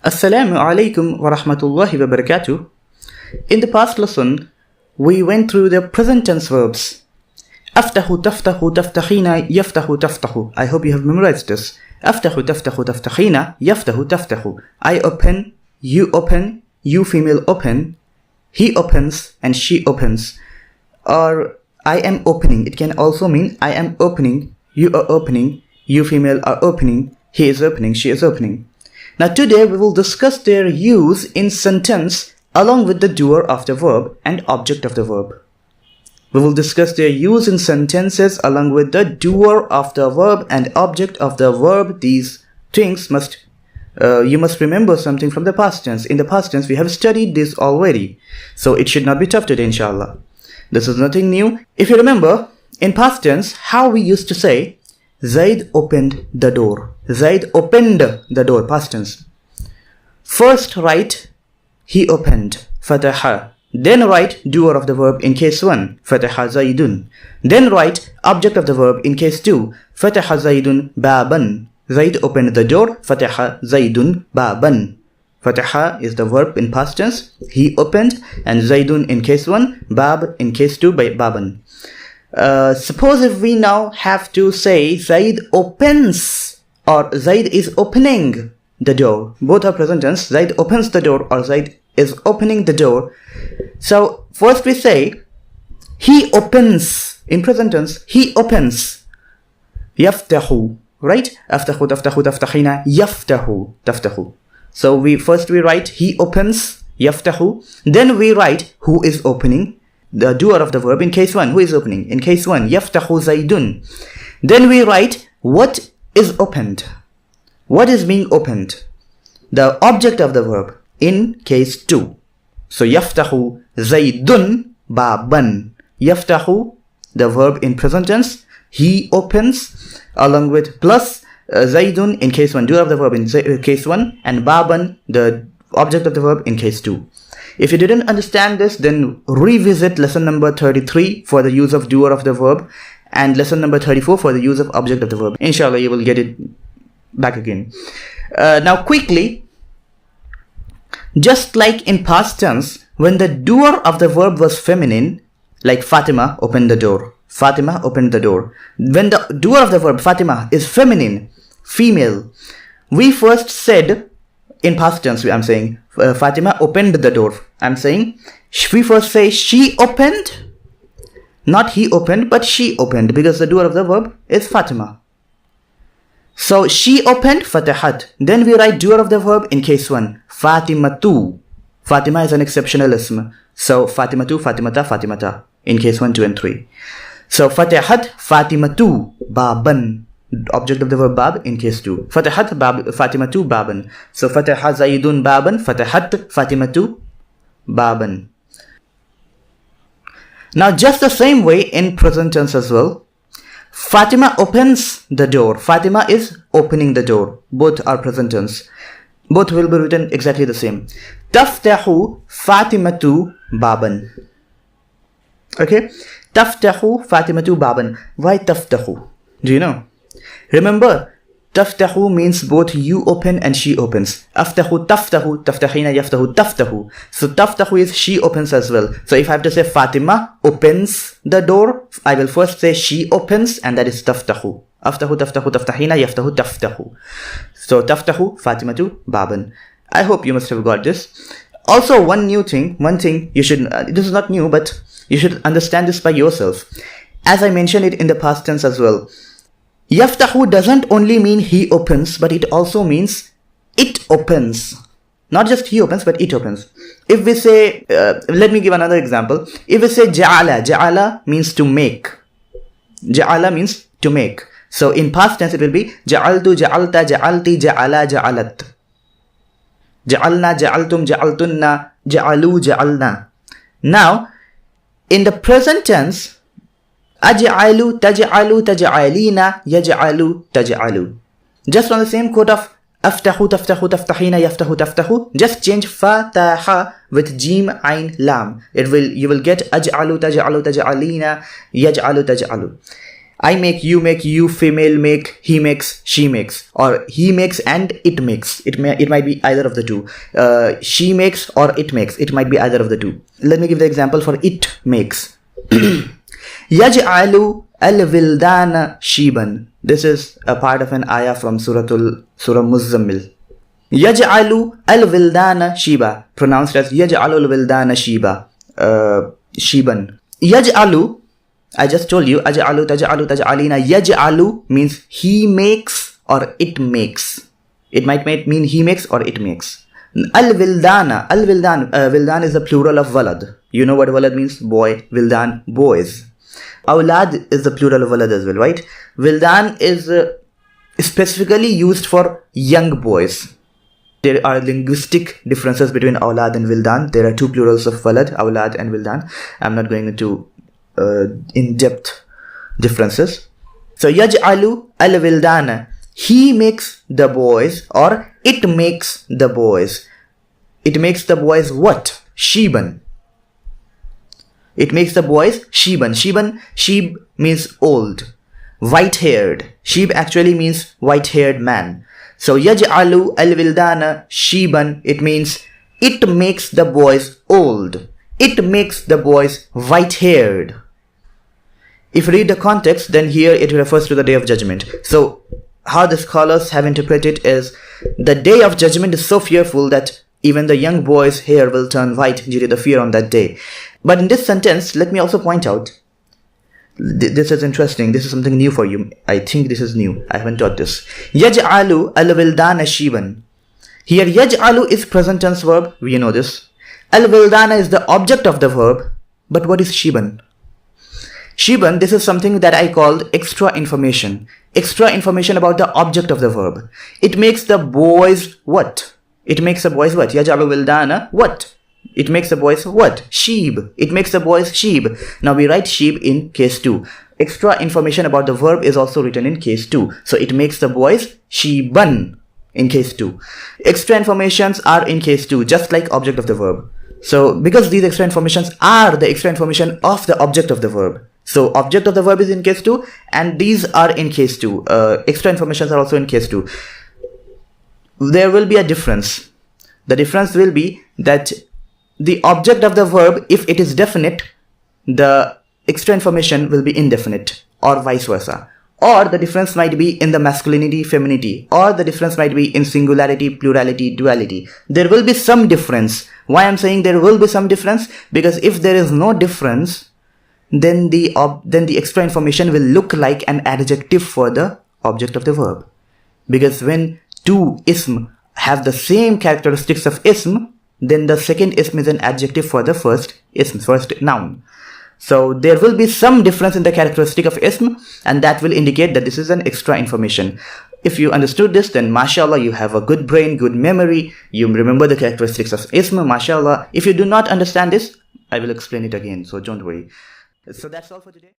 Assalamu alaikum wa rahmatullahi wa barakatuh. In the past lesson, we went through the present tense verbs. Aftahu taftahu taftahina yaftahu taftahu. I hope you have memorized this. Aftahu taftahu taftahina yaftahu taftahu. I open, you female open, he opens and she opens. Or I am opening. It can also mean I am opening, you are opening, you female are opening, he is opening, she is opening. Now today we will discuss their use in sentence along with the doer of the verb and object of the verb. We will discuss their use in sentences along with the doer of the verb and object of the verb. These things you must remember something from the past tense. In the past tense we have studied this already, so it should not be tough today, inshallah. This is nothing new. If you remember, in past tense, how we used to say, Zaid opened the door. Zaid opened the door, past tense. First write, he opened, fataha. Then write doer of the verb in case 1, fataha Zaidun. Then write object of the verb in case 2, fataha Zaidun baban. Zaid opened the door, fataha Zaidun baban. Fataha is the verb in past tense, he opened, and Zaidun in case 1, bab in case 2 by baban. Suppose if we now have to say Zaid opens or Zaid is opening the door. Both are present tense. Zaid opens the door or Zaid is opening the door. So first we say he opens. In present tense, he opens. Yaftahu. Right? Aftahu, taftahu, taftahina. Yaftahu, taftahu. So we write he opens. Yaftahu. Then we write who is opening. The doer of the verb in case 1, who is opening? In case 1, yaftahu Zaidun. Then we write what is opened. What is being opened? The object of the verb in case 2. So yaftahu Zaidun baban. Yaftahu, the verb in present tense, he opens, along with plus Zaidun in case 1, doer of the verb in case 1, and baban, the object of the verb in case 2. If you didn't understand this, then revisit lesson number 33 for the use of doer of the verb and lesson number 34 for the use of object of the verb. Inshallah, you will get it back again. Now quickly, just like in past tense, when the doer of the verb was feminine, like Fatima opened the door. Fatima opened the door. When the doer of the verb Fatima is feminine, female, we first said, in past tense I'm saying, Fatima opened the door. I'm saying, we first say she opened, not he opened, but she opened, because the doer of the verb is Fatima. So she opened, fatahat. Then we write doer of the verb in case 1, Fatimatu. Fatima is an exceptional ism. So Fatimatu, Fatimata, Fatimata in case 1, 2 and 3. So fatahat Fatimatu baban. Object of the verb bab in case 2. Fatahat Fatimatu baban. So fataha Zaidun baban, fatahat Fatimatu baban. Now just the same way in present tense as well. Fatima opens the door. Fatima is opening the door. Both are present tense. Both will be written exactly the same. Taftahu Fatimatu baban. Okay? Taftahu Fatimatu baban. Why taftahu? Do you know? Remember, taftahu means both you open and she opens. Aftahu taftahu, taftahina yaftahu taftahu. So taftahu is she opens as well. So if I have to say Fatima opens the door, I will first say she opens, and that is taftahu. Aftahu taftahu, taftahina yaftahu taftahu. So taftahu Fatimatu baban. I hope you must have got this. Also, one thing you should, this is not new, but you should understand this by yourself. As I mentioned it in the past tense as well. Yaftahu doesn't only mean he opens, but it also means it opens. Not just he opens, but it opens. If we say, let me give another example. If we say ja'ala means to make. Ja'ala means to make. So in past tense it will be ja'altu, ja'alta, ja'alti, ja'ala, ja'alat. Ja'alna, ja'altum, ja'altunna, ja'alu, ja'alna. Now, in the present tense, Aj'alu, taj'alu, taj'alina, yaj'alu, taj'alu. Just on the same code of aftahu, taftahu, taftahina, yaftahu, taftahu. Just change fataha with jim, ain, lam. You will get aj'alu, taj'alu, taj'alina, yaj'alu, taj'alu. I make, you female make, he makes, she makes, or he makes and it makes. It might be either of the two. She makes or it makes. It might be either of the two. Let me give the example for it makes. Yaj'alu al-wildana shiban. This is a part of an ayah from Surah Muzzammil. Yaj'alu al-wildana shiba, pronounced as Yaj'alu al-wildana shiba, shiban. Yaj'alu, I just told you, aj'alu, taj'alu, taj'alina. Yaj'alu means he makes or it makes. It might mean he makes or it makes. Al-wildana, wildan is the plural of walad. You know what walad means? Boy. Wildan, boys. Awlad is the plural of walad as well, right? Wildan is specifically used for young boys. There are linguistic differences between awlad and wildan. There are two plurals of walad, awlad and wildan. I'm not going into in-depth differences. So yaj'alu al-wildana, he makes the boys or it makes the boys. It makes the boys what? Sheban. It makes the boys sheban. Sheeb means old, white-haired. Sheeb actually means white-haired man. So yaj'alu al-wildana sheban, it means it makes the boys old. It makes the boys white-haired. If you read the context, then here it refers to the day of judgment. So how the scholars have interpreted is the day of judgment is so fearful that even the young boy's hair will turn white due to the fear on that day. But in this sentence, let me also point out, this is interesting. This is something new for you. I think this is new. I haven't taught this. Yaj'alu al-wildana shiban. Here yaj'alu is present tense verb. We know this. Al-wildana is the object of the verb. But what is shiban? Shiban, this is something that I called extra information. Extra information about the object of the verb. It makes the boys what? It makes the boys what? Yaj'alu wildana what? It makes the boys what? Sheeb. It makes the boys sheeb. Now we write sheeb in case 2. Extra information about the verb is also written in case 2. So it makes the boys sheeban in case 2. Extra informations are in case 2, just like object of the verb. So because these extra informations are the extra information of the object of the verb. So object of the verb is in case 2 and these are in case 2. Extra informations are also in case 2. There will be a difference. The difference will be that the object of the verb, if it is definite, the extra information will be indefinite or vice versa. Or the difference might be in the masculinity, femininity, or the difference might be in singularity, plurality, duality. There will be some difference. Why I'm saying there will be some difference? Because if there is no difference, then the extra information will look like an adjective for the object of the verb. Because when two ism have the same characteristics of ism, then the second ism is an adjective for the first ism, first noun. So there will be some difference in the characteristic of ism, and that will indicate that this is an extra information. If you understood this, then mashallah, you have a good brain, good memory, you remember the characteristics of ism, mashallah. If you do not understand this, I will explain it again, so don't worry. So that's all for today.